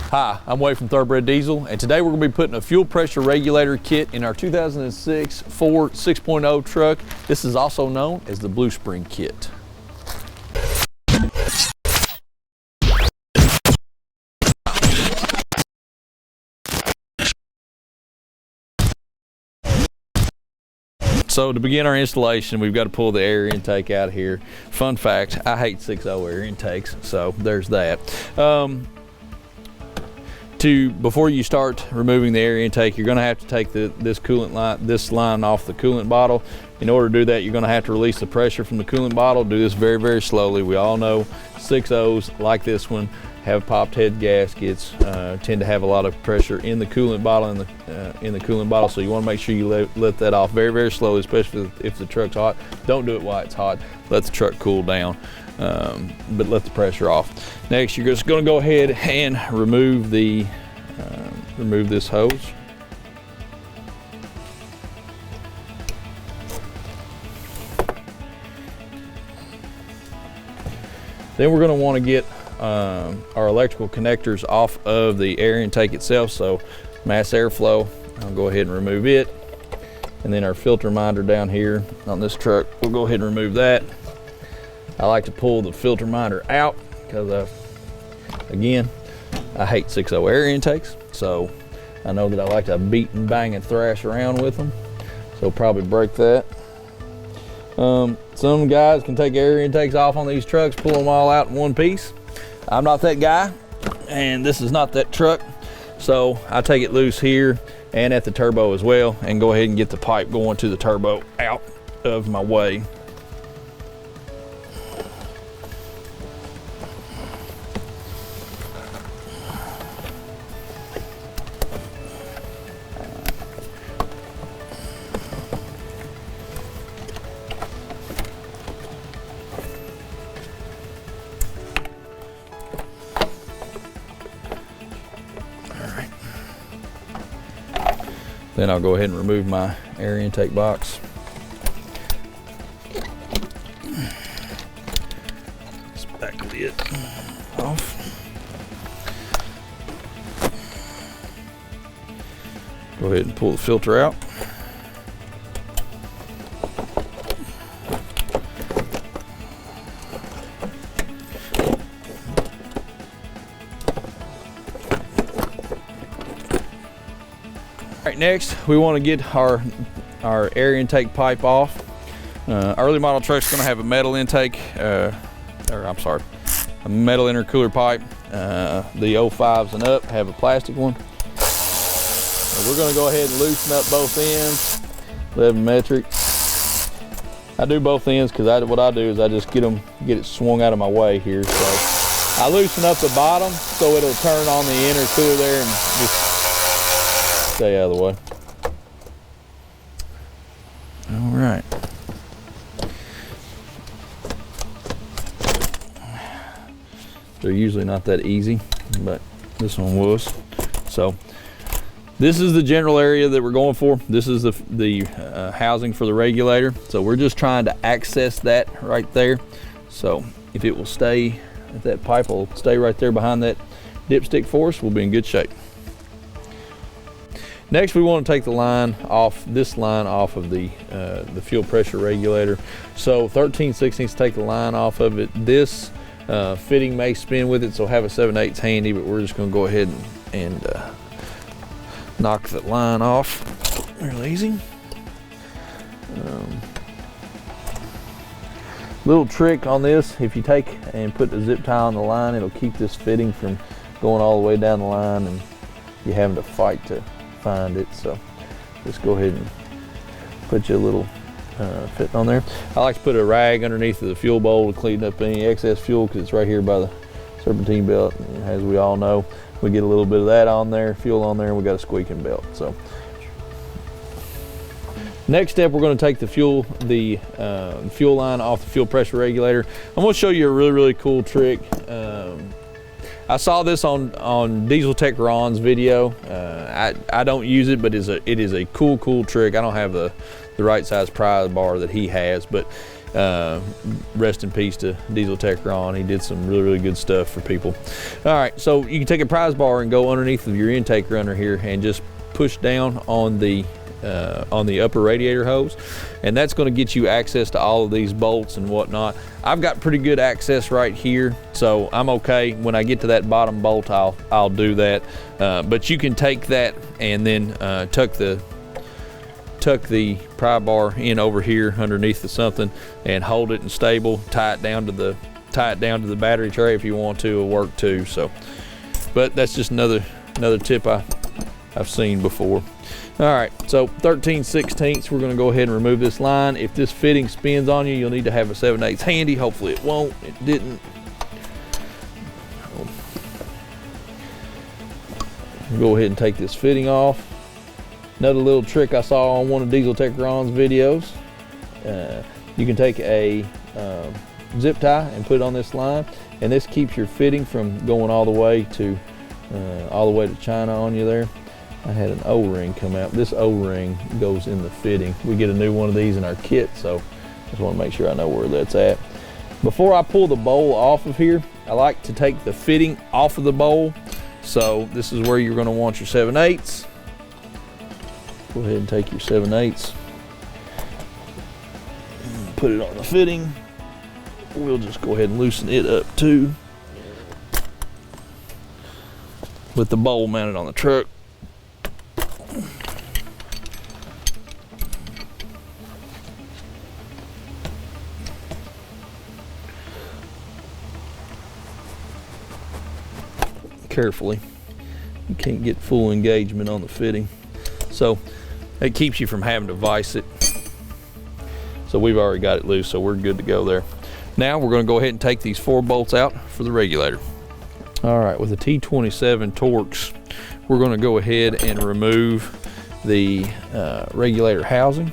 Hi, I'm Wade from Thoroughbred Diesel, and today we're going to be putting a fuel pressure regulator kit in our 2006 Ford 6.0 truck. This is also known as the Blue Spring kit. So to begin our installation, we've got to pull the air intake out of here. Fun fact, I hate 6.0 air intakes, so there's that. Before you start removing the air intake, you're going to have to take this line off the coolant bottle. In order to do that, you're going to have to release the pressure from the coolant bottle. Do this very, very slowly. We all know 6.0s like this one have popped head gaskets, tend to have a lot of pressure in the coolant bottle, so you want to make sure you let that off very, very slowly, especially if the truck's hot. Don't do it while it's hot. Let the truck cool down, but let the pressure off. Next, you're just going to go ahead and remove this hose. Then we're going to want to get our electrical connectors off of the air intake itself, so mass airflow, I'll go ahead and remove it. And then our filter minder down here on this truck, we'll go ahead and remove that. I like to pull the filter minder out because again, I hate 6.0 air intakes, so I know that I like to beat and bang and thrash around with them, so probably break that. Some guys can take air intakes off on these trucks, pull them all out in one piece. I'm not that guy, and this is not that truck, so I take it loose here and at the turbo as well, and go ahead and get the pipe going to the turbo out of my way. Then I'll go ahead and remove my air intake box. This back lid off. Go ahead and pull the filter out. Right, next we want to get our air intake pipe off. Early model truck's going to have a metal intake, a metal intercooler pipe. The 05s and up have a plastic one. So we're going to go ahead and loosen up both ends, 11 metric. I do both ends because what I do is I just get it swung out of my way here. So I loosen up the bottom so it'll turn on the intercooler there and just stay out of the way. All right. They're usually not that easy, but this one was. So this is the general area that we're going for. This is the housing for the regulator. So we're just trying to access that right there. So if it will stay, if that pipe will stay right there behind that dipstick for us, we'll be in good shape. Next, we want to take the line off, this line off of the fuel pressure regulator. So 13/16 take the line off of it. This fitting may spin with it, so have a 7/8 handy, but we're just going to go ahead and knock that line off real easy. Little trick on this, if you take and put the zip tie on the line, it'll keep this fitting from going all the way down the line and you having to fight to find it. So just go ahead and put your little fit on there. I like to put a rag underneath of the fuel bowl to clean up any excess fuel because it's right here by the serpentine belt. And as we all know, we get a little bit of that on there, fuel on there, and we got a squeaking belt. So next step, we're going to take the fuel line off the fuel pressure regulator. I'm going to show you a really, really cool trick. I saw this on Diesel Tech Ron's video. I don't use it, but it is a cool trick. I don't have the right size pry bar that he has, but Rest in peace to Diesel Tech Ron. He did some really good stuff for people. All right, so you can take a prise bar and go underneath of your intake runner here and just push down on the upper radiator hose, and that's going to get you access to all of these bolts and whatnot. I've got pretty good access right here, so I'm okay. When I get to that bottom bolt, I'll do that. But you can take that and then tuck the pry bar in over here underneath the something and hold it and stable. Tie it down to the battery tray if you want to. It'll work too. So, but that's just another tip I've seen before. All right, so 13/16, we're gonna go ahead and remove this line. If this fitting spins on you, you'll need to have a 7/8 handy. Hopefully it won't, it didn't. Go ahead and take this fitting off. Another little trick I saw on one of Diesel Tech Ron's videos. You can take a zip tie and put it on this line, and this keeps your fitting from going all the way to China on you there. I had an O-ring come out. This O-ring goes in the fitting. We get a new one of these in our kit, so just want to make sure I know where that's at. Before I pull the bowl off of here, I like to take the fitting off of the bowl. So this is where you're going to want your 7/8. Go ahead and take your 7/8. Put it on the fitting. We'll just go ahead and loosen it up too, with the bowl mounted on the truck. Carefully, you can't get full engagement on the fitting, so it keeps you from having to vise it. So we've already got it loose, so we're good to go there. Now we're going to go ahead and take these 4 bolts out for the regulator. All right, with the T27 Torx, we're going to go ahead and remove the regulator housing.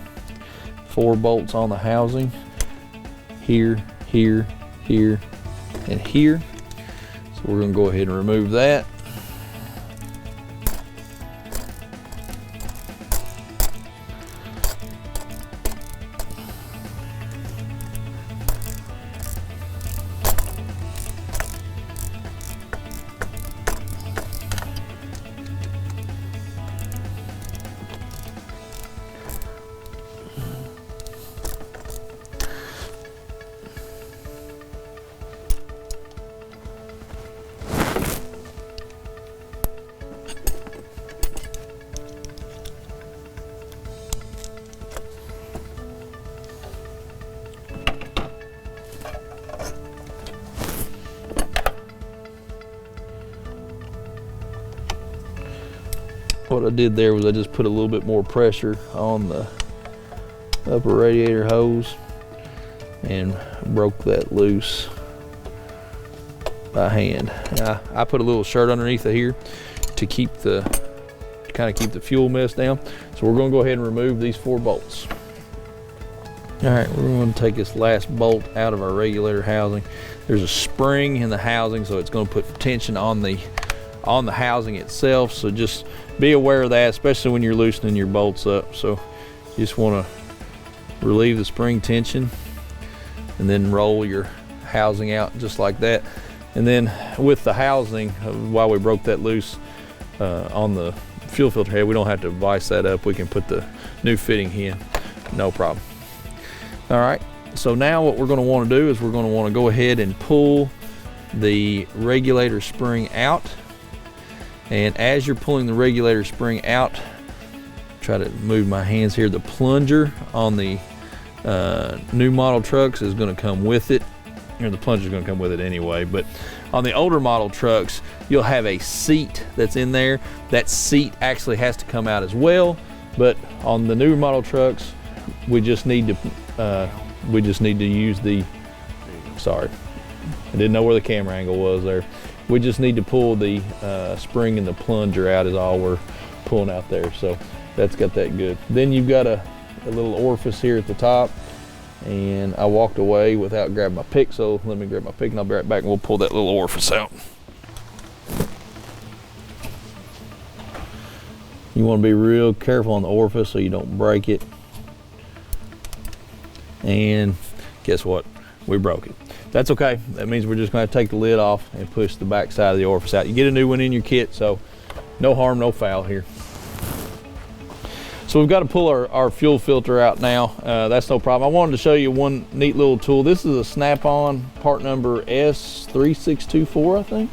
4 bolts on the housing, here, here, here, and here. So we're going to go ahead and remove that. What I did there was I just put a little bit more pressure on the upper radiator hose and broke that loose by hand. Now, I put a little shirt underneath of here to keep kind of keep the fuel mess down. So we're going to go ahead and remove these 4 bolts. All right, we're going to take this last bolt out of our regulator housing. There's a spring in the housing, so it's going to put tension on the housing itself. So just be aware of that, especially when you're loosening your bolts up. So you just want to relieve the spring tension and then roll your housing out just like that. And then with the housing, while we broke that loose on the fuel filter head, we don't have to vise that up. We can put the new fitting in, no problem. All right, so now what we're going to want to do is we're going to want to go ahead and pull the regulator spring out. And as you're pulling the regulator spring out, try to move my hands here, the plunger on the new model trucks is going to come with it. Or the plunger is going to come with it anyway, but on the older model trucks, you'll have a seat that's in there. That seat actually has to come out as well, but on the new model trucks, we just need to use the, sorry, I didn't know where the camera angle was there. We just need to pull the spring and the plunger out is all we're pulling out there. So that's got that good. Then you've got a little orifice here at the top, and I walked away without grabbing my pick, so let me grab my pick and I'll be right back and we'll pull that little orifice out. You want to be real careful on the orifice so you don't break it. And Guess what? We broke it. That's okay. That means we're just gonna have to take the lid off and push the back side of the orifice out. You get a new one in your kit, so no harm, no foul here. So we've got to pull our fuel filter out now. That's no problem. I wanted to show you one neat little tool. This is a snap-on part number S3624, I think.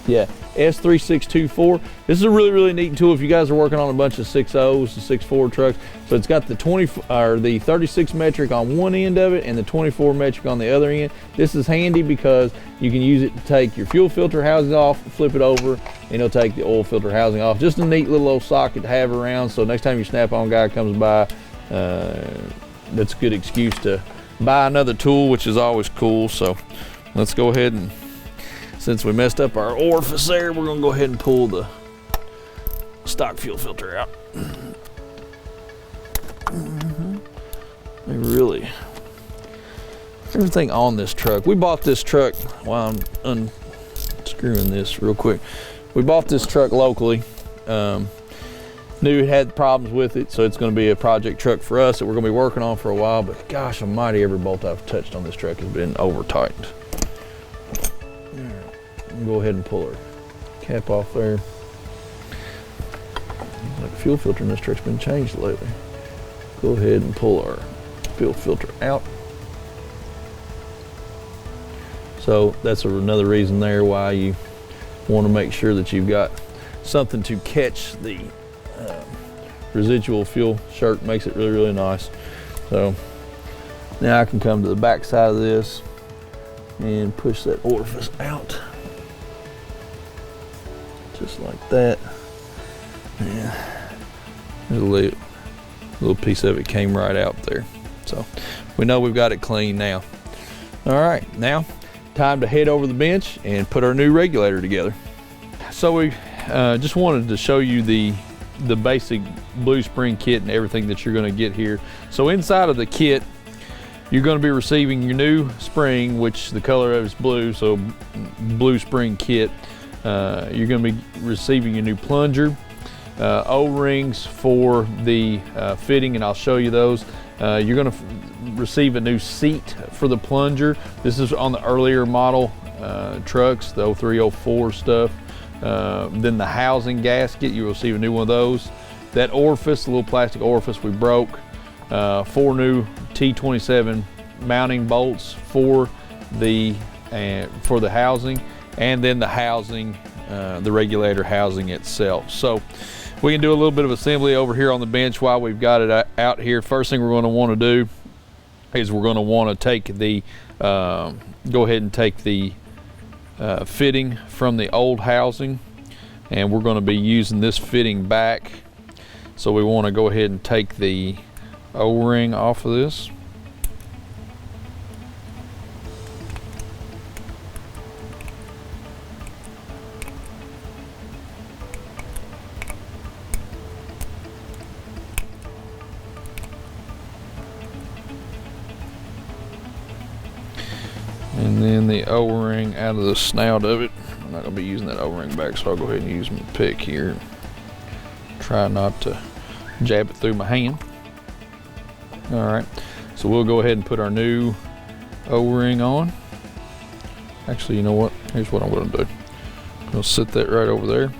Yeah, S3624. This is a really, really neat tool if you guys are working on a bunch of 6.0s and 6.4 trucks. So it's got the 36 metric on one end of it and the 24 metric on the other end. This is handy because you can use it to take your fuel filter housing off, flip it over, and it'll take the oil filter housing off. Just a neat little old socket to have around, so next time your snap-on guy comes by, that's a good excuse to buy another tool, which is always cool. So let's go ahead and, since we messed up our orifice there, we're gonna go ahead and pull the stock fuel filter out. Really, everything on this truck. We bought this truck, while I'm unscrewing this real quick. We bought this truck locally. Knew it had problems with it, so it's gonna be a project truck for us that we're gonna be working on for a while, but gosh almighty, every bolt I've touched on this truck has been over tightened. Go ahead and pull our cap off there. Like the fuel filter in this truck's been changed lately. Go ahead and pull our fuel filter out. So that's another reason there why you want to make sure that you've got something to catch the residual fuel. Shirt makes it really, really nice. So now I can come to the back side of this and push that orifice out. Just like that. Yeah. There's a little piece of it came right out there. So we know we've got it clean now. All right, now time to head over the bench and put our new regulator together. So we just wanted to show you the basic blue spring kit and everything that you're going to get here. So inside of the kit, you're going to be receiving your new spring, which the color of is blue, so blue spring kit. You're going to be receiving your new plunger, O-rings for the fitting, and I'll show you those. You're going to receive a new seat for the plunger. This is on the earlier model trucks, the 03, 04 stuff. Then the housing gasket, you will receive a new one of those. That orifice, the little plastic orifice we broke, 4 new T27 mounting bolts for the housing, and then the housing, the regulator housing itself. So we can do a little bit of assembly over here on the bench while we've got it out here. First thing we're going to want to do is we're going to want to take the go ahead and take the fitting from the old housing, and we're going to be using this fitting back. So we want to go ahead and take the O-ring off of this. And then the O-ring out of the snout of it. I'm not going to be using that O-ring back, so I'll go ahead and use my pick here. Try not to jab it through my hand. All right, so we'll go ahead and put our new O-ring on. Actually, you know what? Here's what I'm going to do. I'm going to sit that right over there,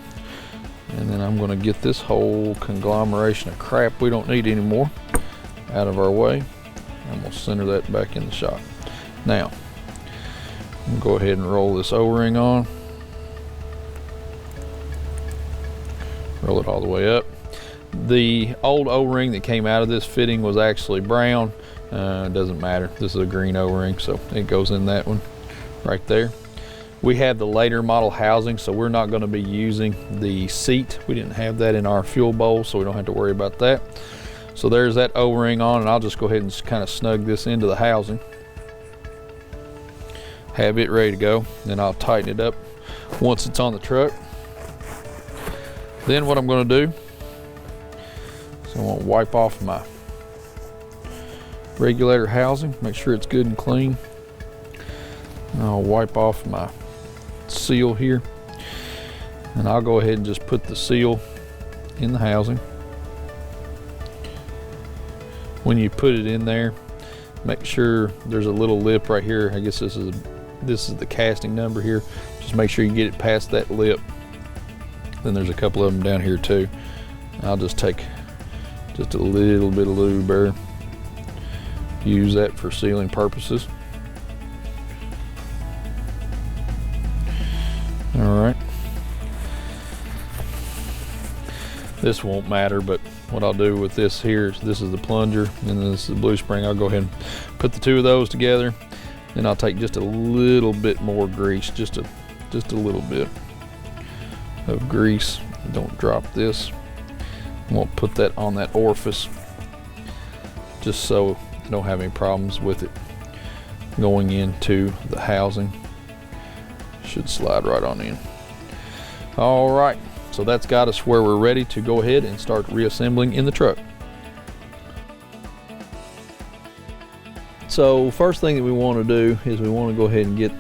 and then I'm going to get this whole conglomeration of crap we don't need anymore out of our way. I'm going to center that back in the shop. Now, I'm going to go ahead and roll this O-ring on. Roll it all the way up. The old O-ring that came out of this fitting was actually brown. It doesn't matter. This is a green O-ring, so it goes in that one right there. We have the later model housing, so we're not going to be using the seat. We didn't have that in our fuel bowl, so we don't have to worry about that. So there's that O-ring on, and I'll just go ahead and kind of snug this into the housing. Have it ready to go. Then I'll tighten it up once it's on the truck. Then what I'm going to do is I'm going to wipe off my regulator housing, make sure it's good and clean. And I'll wipe off my seal here, and I'll go ahead and just put the seal in the housing. When you put it in there, Make sure there's a little lip right here. I guess this is the casting number here. Just make sure you get it past that lip. Then there's a couple of them down here too. I'll just take just a little bit of lube there. Use that for sealing purposes. All right. This won't matter, but what I'll do with this here is this is the plunger and this is the blue spring. I'll go ahead and put the two of those together. Then I'll take just a little bit more grease, just a little bit of grease. Don't drop this. I'm gonna put that on that orifice just so I don't have any problems with it going into the housing. Should slide right on in. All right, so that's got us where we're ready to go ahead and start reassembling in the truck. So first thing that we want to do is we want to go ahead and get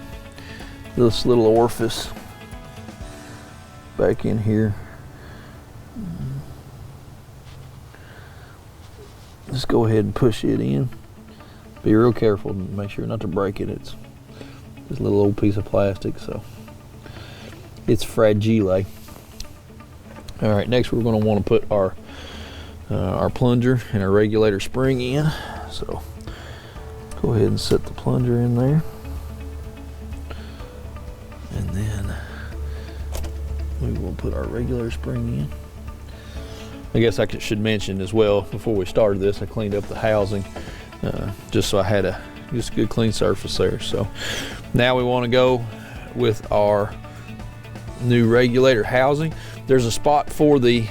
this little orifice back in here. Just go ahead and push it in. Be real careful to make sure not to break it. It's this little old piece of plastic, so it's fragile. All right, next we're going to want to put our plunger and our regulator spring in. So go ahead and set the plunger in there, and then we will put our regular spring in. I guess I should mention as well, before we started this, I cleaned up the housing just so I had just a good clean surface there. So now we want to go with our new regulator housing. There's a spot for the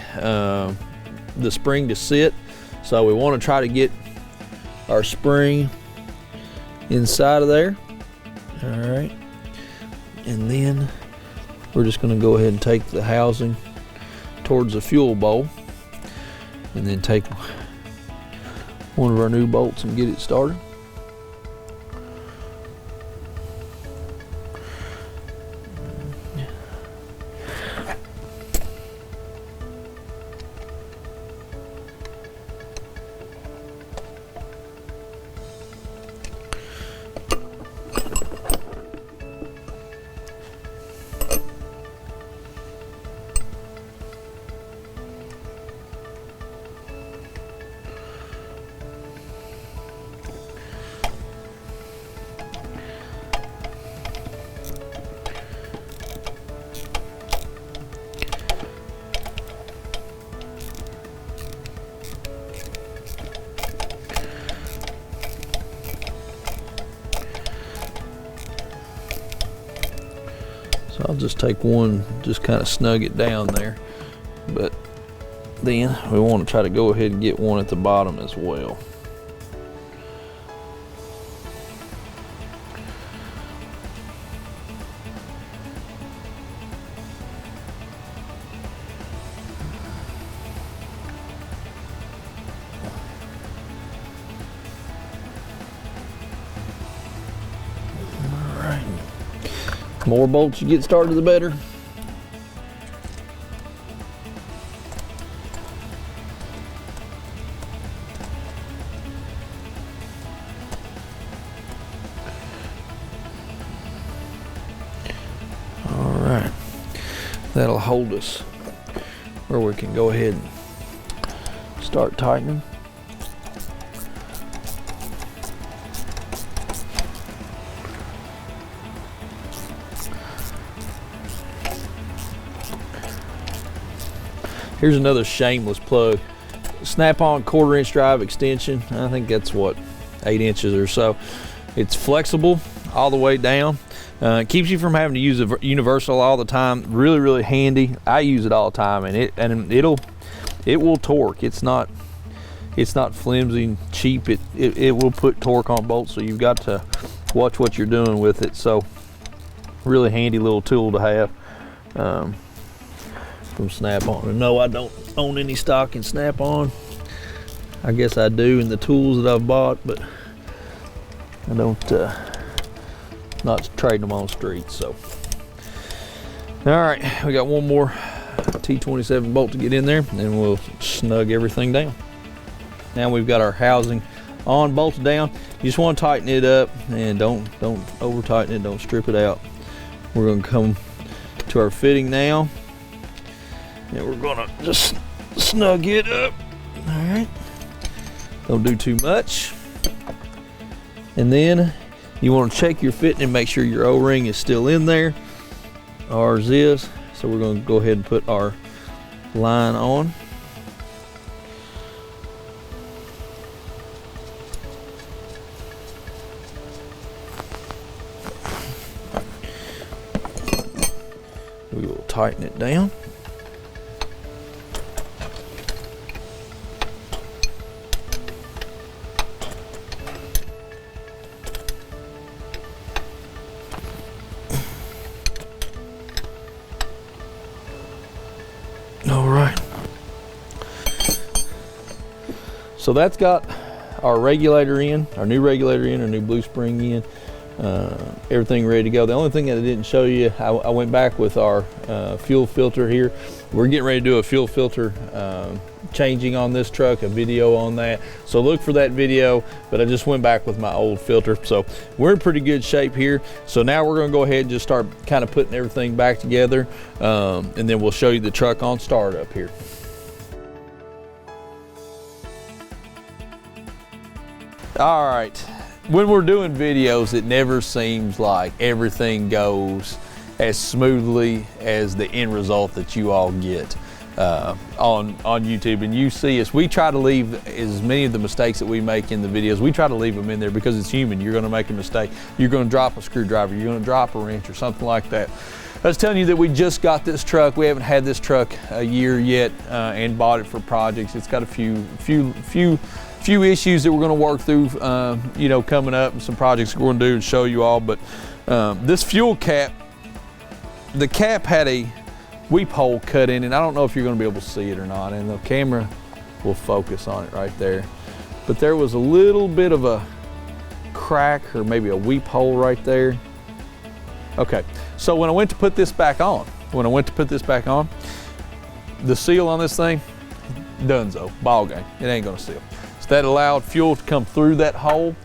spring to sit, so we want to try to get our spring inside of there. All right, and then we're just going to go ahead and take the housing towards the fuel bowl, and then take one of our new bolts and get it started. So I'll just take one, just kind of snug it down there, but then we want to try to go ahead and get one at the bottom as well. The more bolts you get started, the better. All right, that'll hold us where we can go ahead and start tightening. Here's another shameless plug. Snap-on 1/4 inch drive extension. I think that's what, 8 inches or so. It's flexible all the way down. It keeps you from having to use a universal all the time. Really, really handy. I use it all the time, and it will torque. It's not flimsy and cheap. It will put torque on bolts, so you've got to watch what you're doing with it. So really handy little tool to have. From Snap-on. And no, I don't own any stock in Snap-on. I guess I do in the tools that I've bought, but I don't not trading them on the street. So all right, we got one more T27 bolt to get in there, and we'll snug everything down. Now we've got our housing on, bolted down. You just want to tighten it up, and don't over tighten it, don't strip it out. We're going to come to our fitting now, and we're going to just snug it up. All right, don't do too much. And then you want to check your fitting and make sure your O-ring is still in there. Ours is, so we're going to go ahead and put our line on. We will tighten it down. All right. So that's got our regulator in, our new regulator in, our new blue spring in. Everything ready to go. The only thing that I didn't show you, I went back with our fuel filter here. We're getting ready to do a fuel filter changing on this truck, a video on that. So look for that video, but I just went back with my old filter. So we're in pretty good shape here. So now we're gonna go ahead and just start kind of putting everything back together, and then we'll show you the truck on startup here. All right. When we're doing videos, it never seems like everything goes as smoothly as the end result that you all get on YouTube. And you see us, we try to leave as many of the mistakes that we make in the videos, we try to leave them in there because it's human. You're gonna make a mistake. You're gonna drop a screwdriver, you're gonna drop a wrench or something like that. I was telling you that we just got this truck. We haven't had this truck a year yet and bought it for projects. It's got a few issues that we're going to work through, you know, coming up, and some projects we're going to do and show you all. But this fuel cap, the cap had a weep hole cut in, and I don't know if you're going to be able to see it or not, and the camera will focus on it right there. But there was a little bit of a crack or maybe a weep hole right there. Okay, so when I went to put this back on, the seal on this thing, donezo, ball game, it ain't gonna seal. So that allowed fuel to come through that hole.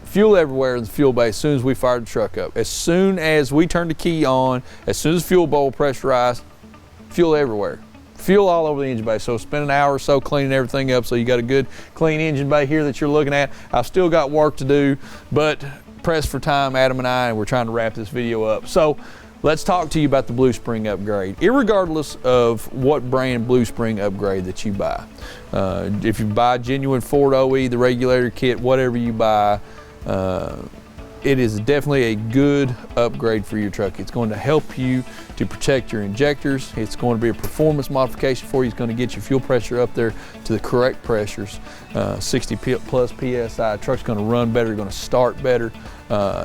Fuel everywhere in the fuel bay as soon as we fired the truck up. As soon as we turned the key on, as soon as the fuel bowl pressurized, fuel everywhere. Fuel all over the engine bay. So spend an hour or so cleaning everything up, so you got a good clean engine bay here that you're looking at. I've still got work to do, but pressed for time, Adam and I, and we're trying to wrap this video up. So let's talk to you about the Blue Spring upgrade. Irregardless of what brand Blue Spring upgrade that you buy, if you buy genuine Ford OE, the Regulator kit, whatever you buy, it is definitely a good upgrade for your truck. It's going to help you to protect your injectors. It's going to be a performance modification for you. It's going to get your fuel pressure up there to the correct pressures, 60 plus PSI. Truck's going to run better. You're going to start better.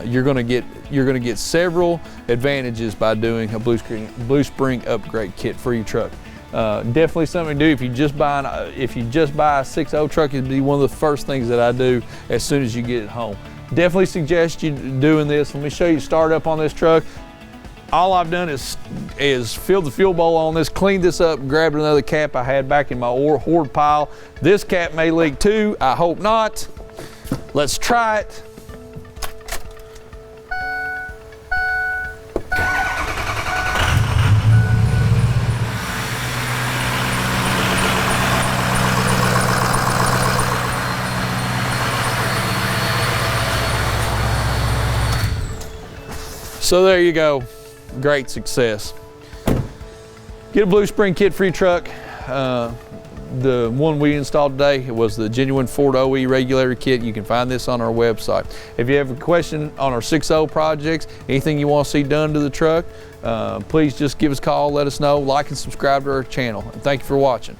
You're going to get several advantages by doing a Blue Spring upgrade kit for your truck. Definitely something to do. If you just buy a 6.0 truck, it'd be one of the first things that I do as soon as you get it home. Definitely suggest you doing this. Let me show you start up on this truck. All I've done is filled the fuel bowl on this, cleaned this up, and grabbed another cap I had back in my hoard pile. This cap may leak too. I hope not. Let's try it. So there you go, great success. Get a Blue Spring kit for your truck. The one we installed today, it was the genuine Ford OE Regulator kit. You can find this on our website. If you have a question on our 6.0 projects, anything you want to see done to the truck, please just give us a call, let us know, like and subscribe to our channel. And thank you for watching.